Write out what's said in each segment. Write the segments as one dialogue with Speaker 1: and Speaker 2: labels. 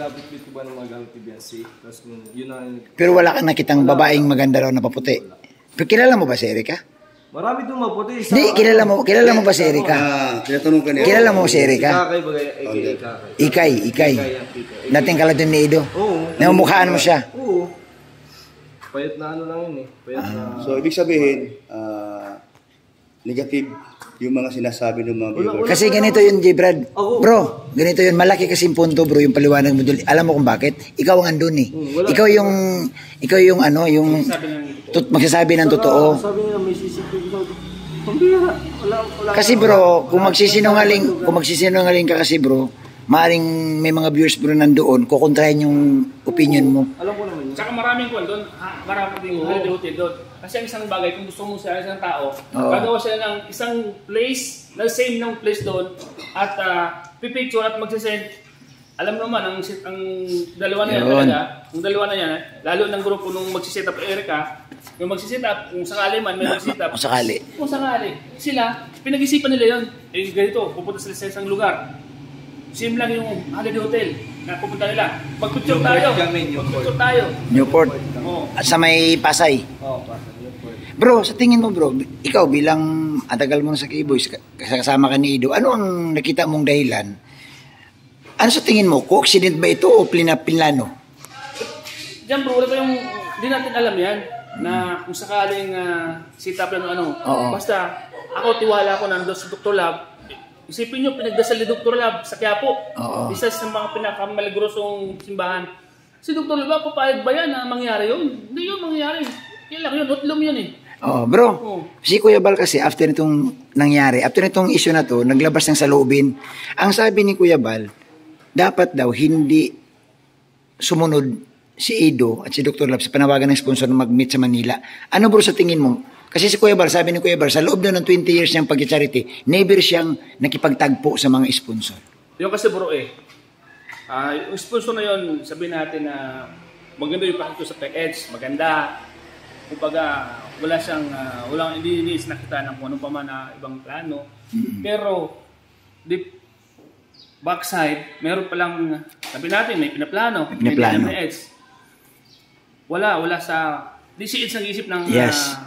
Speaker 1: binabitbit ko ba ng mga gamit ni Biancy? Tapos yun na...
Speaker 2: Pero wala kang nakitang babaeng maganda raw na paputi. Pero kilala mo ba si Erica?
Speaker 1: Marami itong maputi.
Speaker 2: Hindi, kilala mo ba si Erica?
Speaker 3: Tinatanong ka niya.
Speaker 2: Kilala mo si Erica?
Speaker 1: Ikay.
Speaker 2: Ikay. Dating kala din ni Ido.
Speaker 1: Oo.
Speaker 2: Namumukhaan mo siya.
Speaker 1: Oo. Payat na ano lang yun eh. Payat na...
Speaker 3: So, ibig sabihin, negative yung mga sinasabi ng mga viewers.
Speaker 2: Kasi ganito yun, J. Brad. Bro, ganito yun. Malaki kasing punto, bro, yung paliwanag mo doon. Alam mo kung bakit? Ikaw ang andun eh. Ikaw yung ano, yung magsasabi ng totoo.
Speaker 1: Sabi nila may CCTV daw. Pambira. Wala.
Speaker 2: Kasi bro, kung magsisinungaling ka kasi bro, maaring may mga viewers bro nandoon, kukontrahin yung opinion mo.
Speaker 1: Alam ko naman yun.
Speaker 4: Tsaka maraming kwan doon, maraming ding holiday hotel doon. Kasi ang isang bagay, kung gusto mo siya isang tao, gagawa siya ng isang place, na same ng place doon, at pipicture at magsisend. Alam naman, ang dalawa na yan talaga, yung dalawa na yan, lalo ng grupo nung magsiset up Erica, yung magsiset up, kung sakali man may magsiset up. Kung sakali. Sila, pinag-isipan nila yun. Eh ganito, pupunta sila sa isang lugar. Same lang yung holiday hotel na pupunta nila. Mag-picture tayo. Mag-picture tayo.
Speaker 2: Newport. At sa may Pasay.
Speaker 1: Pasay. Newport.
Speaker 2: Bro, sa tingin mo bro, ikaw bilang atagal mo na sa K-Boys, kasama ka ni Ido, ano ang nakita mong dahilan? Ano sa tingin mo? Co-accident ba ito o pinlano?
Speaker 4: Diyan bro, wala yung, hindi natin alam yan na kung sakaling sit up yan o ano. Basta, ako tiwala ko nandun sa Dr. Lab. Isipin nyo, pinagdasal ni Dr. Lab sa Quiapo. Isa sa mga pinakamalagrosong simbahan. Si Dr. Lab, papayag ba yan na mangyari yun? Hindi yun mangyari. Yan lang yun, utlom yun eh.
Speaker 2: Bro, si Kuya Bal kasi after nitong nangyari, after nitong issue na to, naglabas ng saloobin. Ang sabi ni Kuya Bal, dapat daw hindi sumunod si Ido at si Dr. Lab sa panawagan ng sponsor na mag-meet sa Manila. Ano bro sa tingin mo? Kasi si Kuya Bal, sabi ni Kuya Bal, sa loob ng 20 years niyang pag-charity, never siyang nakipagtagpo sa mga sponsor.
Speaker 4: Yung kasi bro yung sponsor na yun, sabihin natin na maganda yung pakito sa PEDS, maganda. Kumbaga, wala siyang, hindi nakita ng kung anong pa man na ibang plano. Pero, deep backside, meron palang, sabi natin, may pinaplano. PEDS. Wala sa, di si Eds nag-isip ng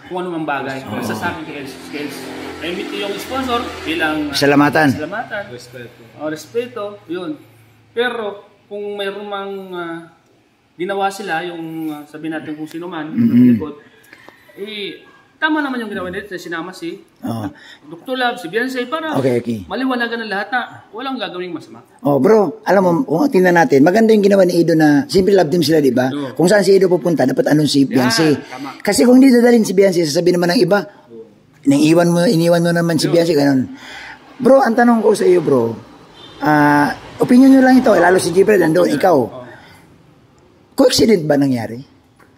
Speaker 4: kung ano mang bagay. Basta sa akin kay Eds. I-meet yung sponsor bilang
Speaker 2: salamatan.
Speaker 4: Respeto, yun. Pero kung mayroon mang ginawa sila, yung sabihin natin kung sino man, tama naman yung ginawa nila, sinama si Dr. Lab, si Biancy, para maliwanagan ng lahat na walang gagawing masama.
Speaker 2: Bro, alam mo, kung tingnan natin, maganda yung ginawa ni Ido na, simple love team sila, di ba? Kung saan si Ido pupunta, dapat anong si Biancy. Kasi kung hindi dadalhin si Biancy, sasabihin naman ng iba, iniwan mo naman si Biancy, ganun. Bro, ang tanong ko sa iyo, bro, opinion nyo lang ito, lalo si Gibran, nandoon, ikaw. Co-accident ba nangyari?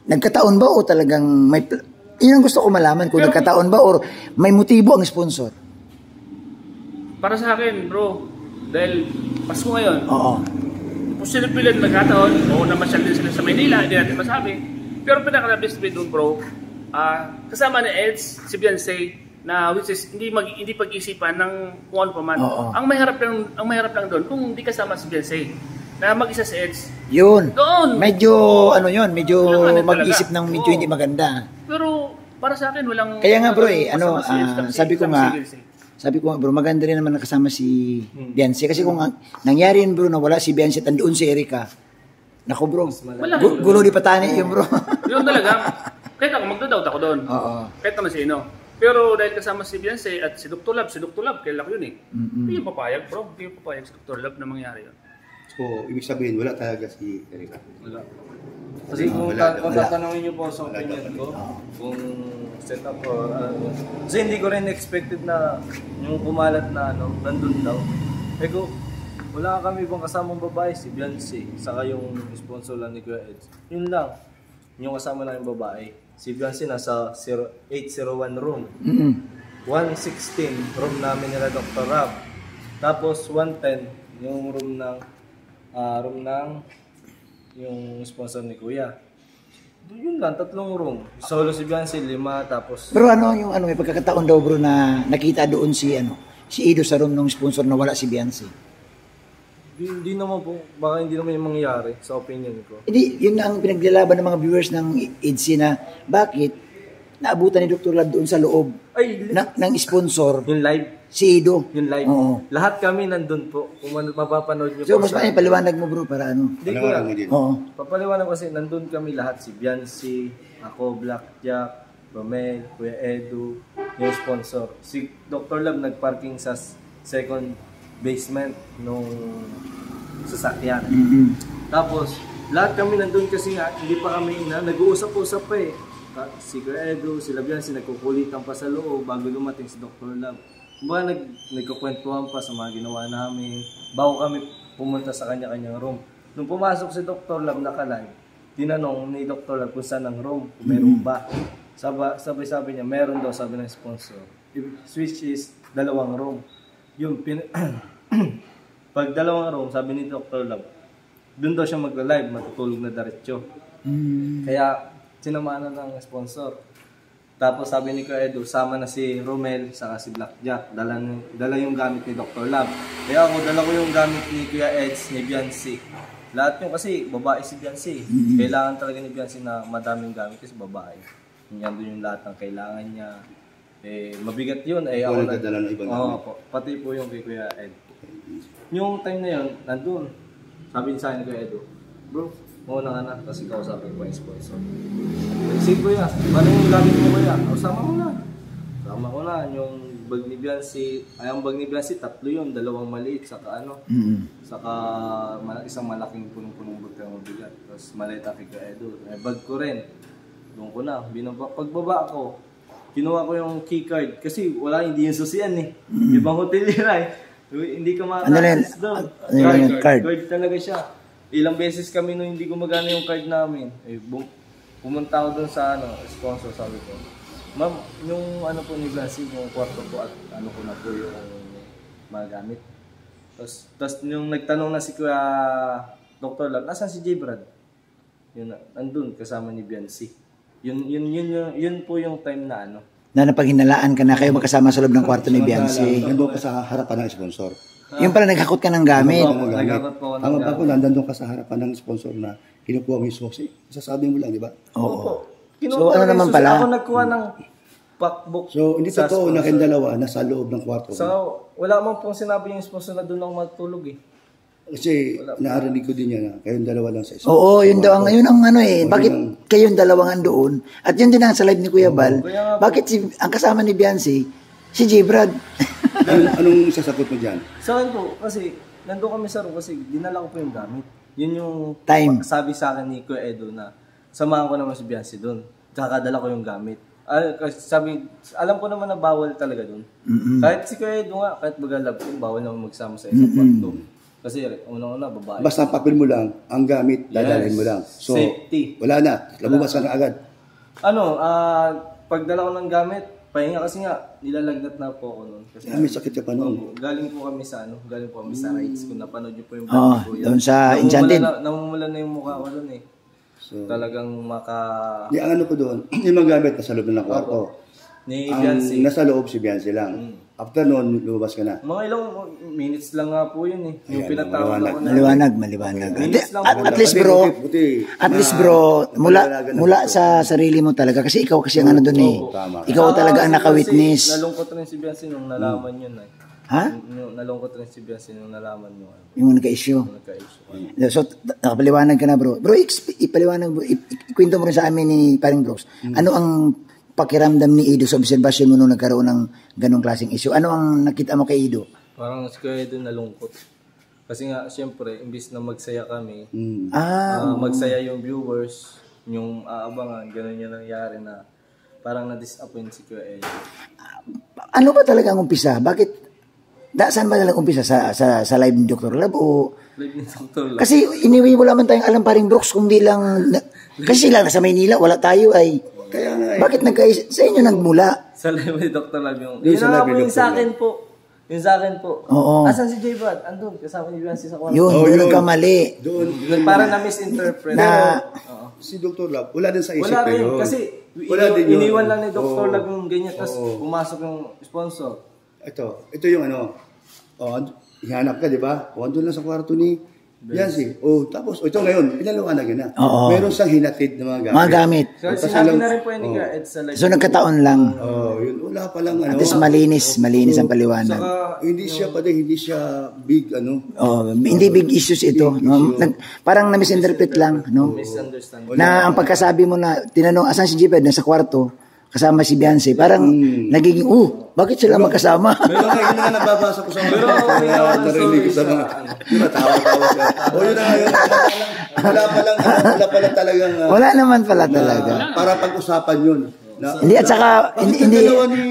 Speaker 2: Nagkataon ba o talagang may... Yun ang gusto ko malaman kung nagkataon ba or may motibo ang sponsor.
Speaker 4: Para sa akin, bro, dahil Pasko ngayon, posible nagkataon, namasyal din sila sa Maynila, hindi natin masabi. Pero pinaka-best doon, bro, kasama ni Eds, si Biancy, na which is hindi pag-isipan ng kung ano pa man. Ang mahirap lang doon kung hindi kasama si Biancy. Na mag-isa si Eds.
Speaker 2: Yun.
Speaker 4: Doon.
Speaker 2: Medyo mag-isip ng medyo hindi maganda.
Speaker 4: Pero para sa akin walang.
Speaker 2: Kaya nga bro sabi ko nga bro, maganda rin naman nakasama si Biancy. Kasi kung nangyari yun bro na wala si Biancy at andoon si Erica. Nako bro. Gulo di patani yun bro.
Speaker 4: Yun talaga. Kahit ako magdadoubt ako doon. Kahit naman sino. Pero dahil kasama si Biancy at si Dr. Lab, kailan ko yun eh. Hindi yung papayag bro. Hindi yung papayag si Dr. Lab na mangyari yun.
Speaker 3: So, ibig sabihin, wala talaga si Erica.
Speaker 1: Wala. Kasi kung tatanungin niyo po sa opinion ko, kung set up or kasi hindi ko rin expected na yung kumalat na nandun daw. Pero wala kami pang kasamang babae, si Biancy, saka yung sponsor lang ni Kuya Eds. Yun lang, yung kasama lang yung babae. Si Biancy nasa 801 room. 116 room namin nila Dr. Rab. Tapos 110 yung room ng yung sponsor ni Kuya. Yun lang, 3 room. Solo si Biancy, 5, tapos...
Speaker 2: Bro, may pagkakataon daw bro na nakita doon si Ido sa room ng sponsor na wala si Biancy.
Speaker 1: Hindi naman po, baka hindi naman yung mangyayari sa opinion ko.
Speaker 2: Hindi, yun ang pinaglalaban ng mga viewers ng EDC na bakit naabutan ni Dr. Lab doon sa loob
Speaker 1: Ay,
Speaker 2: ng sponsor,
Speaker 1: yung live.
Speaker 2: si Ido.
Speaker 1: Yung live.
Speaker 2: Oo.
Speaker 1: Lahat kami nandun po. Kung mapapanood nyo
Speaker 2: So,
Speaker 1: po
Speaker 2: mas maayos, paliwanag mo bro, para ano.
Speaker 1: Hindi ko
Speaker 3: Paliwanag mo
Speaker 1: lang.
Speaker 3: din.
Speaker 2: Oo.
Speaker 1: Papaliwanag kasi nandun kami lahat. Si Biancy, ako, Blackjack, Romel, Kuya Edu, yung sponsor. Si Dr. Lab nagparking sa second basement nung sasakyan. Tapos, lahat kami nandun kasi nga, hindi pa kami nag-uusap-usap pa eh. Si Kuya Edu, si Biancy, nagkukulitan pa sa loob bago dumating si Dr. Lab. Kumbaga nagkukwentuhan pa sa mga ginawa namin bago kami pumunta sa kanya-kanyang room. Nung pumasok si Dr. Lab naka-live, tinanong ni Dr. Lab kung saan ang room, kung meron ba. Sabi niya, meron daw, sabi ng sponsor. Which is 2 room. Yung pag 2 room, sabi ni Dr. Lab, doon daw siya magla-live, matutulog na diretso. Kaya sinamahan na ng sponsor. Tapos sabi ni Kuya Edu, sama na si Romel saka si Blackjack. Dala yung gamit ni Dr. Lab. Kaya ako, dala ko yung gamit ni Kuya Eds, ni Biancy. Lahat yung kasi babae si Biancy. Kailangan talaga ni Biancy na madaming gamit kasi babae. Yan doon yung lahat ng kailangan niya. Mabigat yun. Ako
Speaker 3: nagdadala ng ibang gamit.
Speaker 1: po. Pati po yung kay Kuya Ed. Yung time na yun, nandun. Sabi niya sa akin ni Kuya Edu, bro, mauna ka na kasi kausapin ko yung sponsor. Sige Kuya, paano yung gamit mo Kuya? Sama ko na. Sama ko na. Yung bag ni Biancy, ang bag ni Biancy, 3 yun. 2 maliit, saka saka isang malaking punong-punong bag ng mabigat. Tapos malita kay Kuya Edu. Bag ko rin. Doon ko na. Pagbaba ko, kinuha ko yung keycard. Kasi hindi yung susian eh. Ibang hotel yun ay. Hindi ka makakalis doon.
Speaker 2: Card.
Speaker 1: Card talaga siya. Ilang beses kami nung hindi gumagana yung card namin. Pumunta ako doon sa sponsor, sabi ko. Ma'am, yung po ni Blancy, yung kwarto ko at ko na po yung magamit. Tapos yung nagtanong na si Kuya Dr. Lab, nasaan si J. Brad? Yun, andun kasama ni Biancy. Yun po yung time na
Speaker 2: Na napaghinalaan ka na kayo magkasama sa loob ng kwarto ni Biancy.
Speaker 3: Nandun ka sa harapan ng sponsor.
Speaker 2: Yung pala naghakot ka ng gamit.
Speaker 1: Nagkakot po ako ng
Speaker 3: Ang
Speaker 1: gamit.
Speaker 3: ako, nandun ka sa harapan ng sponsor na kinukuha mo yung susi. Sasabi mo lang, di ba?
Speaker 2: Oo.
Speaker 1: Kinuha
Speaker 2: So, ano
Speaker 1: ko
Speaker 2: naman
Speaker 1: yung
Speaker 2: pala?
Speaker 1: Ako nagkuha ng packbook.
Speaker 3: So, hindi
Speaker 1: sa
Speaker 3: totoo na
Speaker 1: sponsor.
Speaker 3: kayong dalawa nasa loob ng kwarto.
Speaker 1: So, wala man pong sinabi yung sponsor na doon ako matulog eh.
Speaker 3: Kasi naarinig ko din yan na kayong dalawa lang sa isang.
Speaker 2: Oo, yun daw ang ngayon ang bakit kayong dalawang andoon? At yun din ang sa live ni Kuya Bal. Bakit ang kasama ni Biancy, si J. Brad?
Speaker 3: Anong sasagot mo dyan?
Speaker 1: Sa akin po, kasi nandun kami sa room kasi dinala ko po yung gamit. Yun yung
Speaker 2: Time.
Speaker 1: sabi sa akin ni Kuya Edo na samahan ko naman si Biancy doon. Kakadala ko yung gamit. Kasi sabi, alam ko naman na bawal talaga doon. Kahit si Kuya Edo nga, kahit bagalab ko, bawal naman magsama sa isang kwarto. Kasi una-una, babae.
Speaker 3: Basta ang papel mo lang, ang gamit, dadalhin mo lang. So,
Speaker 1: Safety.
Speaker 3: wala na. Lumabas ka na agad.
Speaker 1: Pagdala ko ng gamit, pahinga kasi nga, nilalagnat na po ako noon. Kasi
Speaker 3: May sakit ka pa noon.
Speaker 1: galing po kami sa rides. Kung napanood niyo po yung
Speaker 2: Oo,
Speaker 1: vlog ko yan.
Speaker 2: doon sa Enchanted.
Speaker 1: Namumula na yung mukha ko doon eh.
Speaker 3: So,
Speaker 1: Talagang
Speaker 3: di ang ano ko doon, yung mga gamit nasa loob na ng kwarto.
Speaker 1: ni
Speaker 3: Ang
Speaker 1: Biancy.
Speaker 3: nasa loob si Biancy lang. After noon, lumabas ka na.
Speaker 1: Mga ilang minutes lang nga po yun eh. Yung
Speaker 3: Ayan,
Speaker 1: pinatawag
Speaker 3: maliwanag.
Speaker 1: ako na.
Speaker 2: Maliwanag.
Speaker 1: Minutes lang po.
Speaker 2: At least bro,
Speaker 3: Buti.
Speaker 2: at least bro, mula sa sarili mo talaga. Kasi ikaw kasi ang ano doon eh.
Speaker 3: Tama.
Speaker 2: Ikaw talaga ang naka-witness.
Speaker 1: Nalungkot rin si Biancy nung nalaman yun eh.
Speaker 2: Ha?
Speaker 1: Nalungkot rin si Biancy nung nalaman yun.
Speaker 2: Yung nagka-issue.
Speaker 1: Nagka-issue.
Speaker 2: So, nakapaliwanag ka na bro. Bro, ipaliwanag bro. Ikwento mo rin sa amin ni Paring Brooks. Ano ang pakiramdam ni Ido sa obserbasyon mo nung nagkaroon ng ganong klaseng issue? Ano ang nakita mo kay Ido?
Speaker 1: Parang si Kuya Edo nalungkot. Kasi nga, siyempre, imbis na magsaya kami, magsaya yung viewers, yung aabangan, gano'n yung nangyari na parang na-disappoint si Kuya Edo.
Speaker 2: Ano ba talaga ang umpisa? Bakit? Saan ba talaga umpisa? Sa live ni Dr. Lab o...
Speaker 1: Live ni Dr. Lab.
Speaker 2: Kasi anyway, wala man tayong alam Paring Brooks kung di lang... Kasi sila nasa Maynila, wala tayo ay...
Speaker 3: Kaya nga
Speaker 2: Bakit sa inyo nagmula?
Speaker 1: Sa live ni Dr. Lab yung...
Speaker 3: Yung sa live ni
Speaker 1: yung
Speaker 3: Dr.
Speaker 1: sa akin po. Yung sa akin po.
Speaker 2: Oo.
Speaker 1: Asan si J. Brad? Andun, kasama ni Biancy sa kwarto.
Speaker 2: Yun, doon nagkamali.
Speaker 3: doon.
Speaker 1: Parang na-misinterpret. Oo.
Speaker 3: Si Dr. Lab, wala din sa isip
Speaker 1: Wala
Speaker 3: ko
Speaker 1: rin,
Speaker 3: yun.
Speaker 1: kasi
Speaker 3: Wala din yun.
Speaker 1: iniwan lang ni Dr.
Speaker 3: Oo.
Speaker 1: Lab yung ganyan, tapos
Speaker 3: Oo.
Speaker 1: pumasok yung sponsor.
Speaker 3: Ito yung ano. ihanap ka, di ba? O, andun lang sa kwarto ni Biancy. O, tapos, ito ngayon, pinaliwanag na.
Speaker 2: Oo.
Speaker 3: Meron siyang hinatid na mga gamit.
Speaker 2: Mga gamit.
Speaker 1: So, sinabi na rin po ni Ka Ed sa live.
Speaker 2: So nagkataon lang.
Speaker 3: Yun, wala pa lang,
Speaker 2: At least malinis ang paliwanag.
Speaker 3: Saka, hindi siya big,
Speaker 2: Hindi big issues ito. No? Parang na-misinterpret lang. No?
Speaker 1: Misunderstanding.
Speaker 2: Na ang pagkasabi mo na, tinanong, asan si Jeeped? Nasa kwarto, kasama si Biancy. Parang nagiging, bakit sila magkasama?
Speaker 3: Pero ngayon na nababasa ko sa mga narinig ko sa mga, tawa-tawa siya. O yun na ngayon, wala pa lang talagang,
Speaker 2: Wala naman pala talaga.
Speaker 3: para pag-usapan yun.
Speaker 2: Hindi, at saka,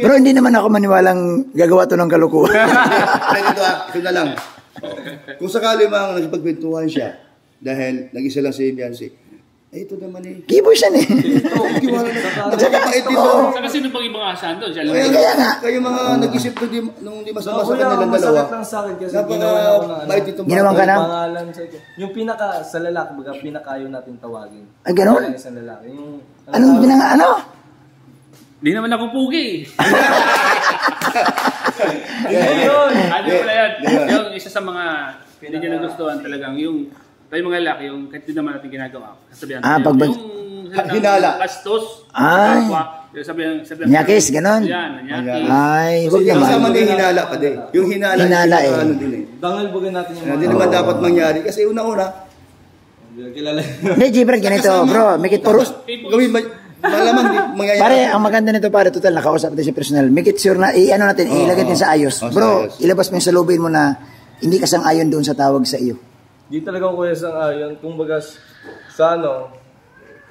Speaker 2: bro, hindi naman ako maniwalang gagawa to ng kalukuhan.
Speaker 3: Ito na lang. Kung sakali mang nagpagkwentuhan siya, dahil nag-isa lang si Biancy, ito naman
Speaker 2: Keyboard siya eh.
Speaker 3: At saka pait dito.
Speaker 4: Saka sino pang ibang asahan doon? Siya
Speaker 3: Kaya nga. Kayo mga nag-isip nung di masama sa kanilang dalawa.
Speaker 1: Masakit lang sa akin kasi
Speaker 3: Bait itong
Speaker 2: Ginawan ka na?
Speaker 1: pangalan sa ito. Yung pinaka sa lalaki, baga pinakayo natin tawagin.
Speaker 2: Ay, ganun?
Speaker 1: Sa isang lalaki. Yung,
Speaker 2: Anong ano?
Speaker 4: Hindi naman ako pugi.
Speaker 1: yun.
Speaker 4: Ano pala yan? Yung isa sa mga hindi niya nagustuhan talagang yung tayo mga lalaki, yung kahit di naman natin ginagawa. Sabihan yung
Speaker 3: hinala.
Speaker 4: Bastos.
Speaker 2: Ay.
Speaker 4: Sabihan.
Speaker 2: Nyakis, ganun?
Speaker 4: Yan, nyakis.
Speaker 2: Ay, huwag
Speaker 3: Kasama
Speaker 2: naman.
Speaker 3: din hinala pa din. Yung hinala ano din
Speaker 1: Dangal bagay natin yung
Speaker 3: Hindi naman dapat mangyari. Kasi una-una,
Speaker 1: kilala.
Speaker 2: Hindi, Jeeped, ganito, bro. Make it
Speaker 3: gawin malamang mangyayari.
Speaker 2: Pare, ang maganda nito pare, total, nakausap natin si personal. Make it sure na, ilagay din sa ayos. Bro, ilabas mo yung salubin mo na hindi ka sang-ayon doon sa tawag sa iyo.
Speaker 1: Di talaga ko kuya sang-ayon. Kung bagas sa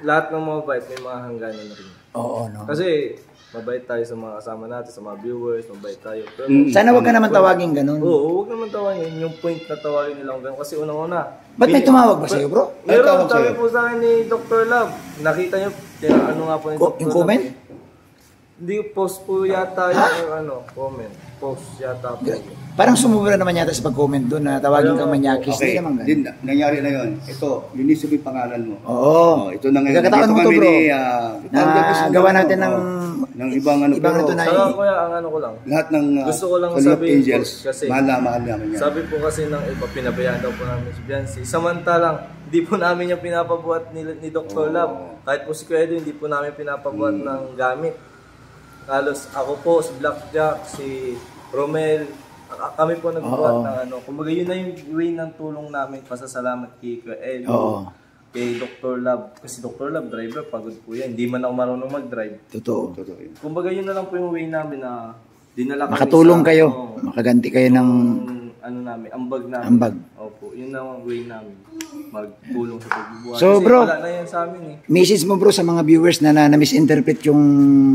Speaker 1: lahat ng mga bait may mga hangganan na rin.
Speaker 2: Oo, no.
Speaker 1: Kasi mabait tayo sa mga kasama natin, sa mga viewers, mabait tayo. Pero,
Speaker 2: Sana wag ka naman tawagin ganun.
Speaker 1: Oo, huwag naman tawagin. Yung point na tawagin nila kung ganun. Kasi unang-una.
Speaker 2: Ba't may tumawag ba sa'yo, bro?
Speaker 1: Meron, sabi po sa akin ni Dr. Love. Nakita niyo, ano nga po ni Dr. Love.
Speaker 2: Yung comment?
Speaker 1: Hindi, post po yata yung comment. Post yata po.
Speaker 2: Parang sumubra naman yata sa pag-comment doon na tawagin kang manyakis.
Speaker 3: Okay,
Speaker 2: Hindi naman ganun.
Speaker 3: din, nangyari na yun. Ito, linis yung pangalan mo.
Speaker 2: Oo.
Speaker 3: Ito na ngayon.
Speaker 2: Nagkataon mo to, bro. Gawa natin
Speaker 3: ng ibang
Speaker 2: ibang
Speaker 3: pero
Speaker 2: tunay.
Speaker 1: Saka kuya, ang ano ko lang.
Speaker 3: lahat ng
Speaker 1: Gusto ko lang
Speaker 3: Call of
Speaker 1: sabihin
Speaker 3: Angels,
Speaker 1: po, kasi
Speaker 3: mahal naman yan.
Speaker 1: sabi po kasi ng iba, pinabayaan daw po namin si Biancy. Samantalang, hindi po namin yung pinapabuhat ni Dr. Love. Kahit po si Kuya Edo, hindi po namin pinapabuhat ng gamit. Halos ako po, si Blackjack, si Romel, kami po nagbuhat ng ano. Kumbaga yun na yung way ng tulong namin. Pasasalamat kay Kuya Edo, kay Dr. Love. Kasi Dr. Love, driver, pagod po yan. Hindi man ako marunong mag-drive.
Speaker 2: Totoo.
Speaker 1: Kumbaga yun na lang po yung way namin na dinala kami
Speaker 2: Makatulong
Speaker 1: sa,
Speaker 2: kayo. Makaganti kayo ng
Speaker 1: ano namin, ambag namin.
Speaker 2: ambag.
Speaker 1: Opo, yun na ang way namin. Magtulong sa pagbubuhat.
Speaker 2: So,
Speaker 1: kasi
Speaker 2: bro,
Speaker 1: wala na yan sa amin eh.
Speaker 2: Message mo bro sa mga viewers na na-misinterpret yung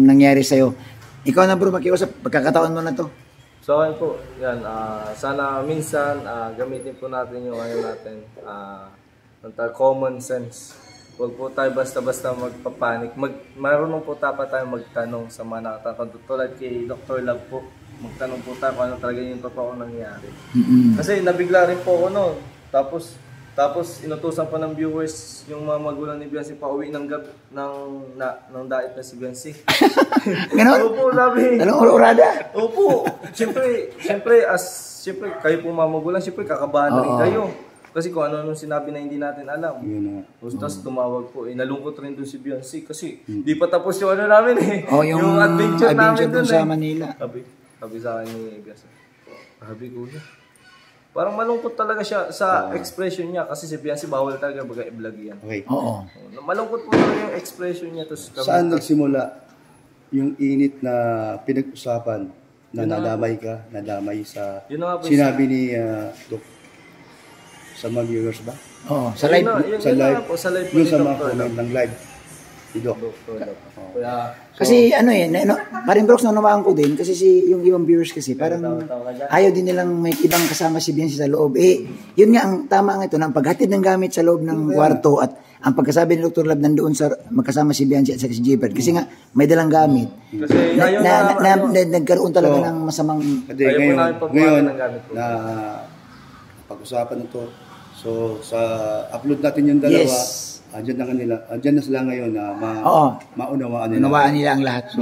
Speaker 2: nangyari sa'yo. Ikaw na bro, makiusap. Pagkakataon mo na to.
Speaker 1: So ayun po, yan, sana minsan gamitin po natin yung ano natin, common sense. Huwag po tayo basta-basta magpapanik. Marunong po tayo magtanong sa mga nakatakan. Tulad kay Dr. Love po, magtanong po tayo kung ano talaga yung totoo nangyari. Kasi nabigla rin po ako noon. Tapos inutusan pa ng viewers yung mga magulang ni Biancy pa uwi ng dait na si Biancy.
Speaker 2: Ganon?
Speaker 1: Opo, sabi.
Speaker 2: Anong urada?
Speaker 1: Opo. Siyempre kayo po mga magulang, siyempre kakabahan na rin kayo. Kasi kung ano nung sinabi na hindi natin alam. Tapos tumawag po. Nalungkot rin doon si Biancy kasi di pa tapos yung ano namin eh.
Speaker 2: Yung
Speaker 1: adventure namin
Speaker 2: doon sa Manila.
Speaker 1: Sabi sa akin ni Biancy. Sabi ko parang malungkot talaga siya sa expression niya kasi si Biancy bawal talaga baga i-vlog yan.
Speaker 3: Okay.
Speaker 2: Oo.
Speaker 1: Malungkot po talaga yung expression niya.
Speaker 3: Saan nagsimula yung init na pinag-usapan na nadamay sa sinabi ni Doc sa mga viewers ba?
Speaker 2: Oo, sa live.
Speaker 1: Sa live
Speaker 3: yung sa mga comment ng live ni Doc.
Speaker 2: Kasi parin Brooks, nanawaan ko din kasi yung ibang viewers kasi parang ayaw din nilang may ibang kasama si Biancy sa loob. Yun nga ang tama nga ito, na ang paghatid ng gamit sa loob ng kwarto at ang pagkasabi ni Dr. Love nandoon sa magkasama si Biancy at si Jeeped kasi nga may dalang gamit.
Speaker 1: Kasi
Speaker 2: nagkaroon talaga ng masamang
Speaker 3: ngayon na pag-usapan ito. So sa upload natin yung dalawa, andyan na sila ngayon na maunawaan nila.
Speaker 2: Unawaan nila ang lahat.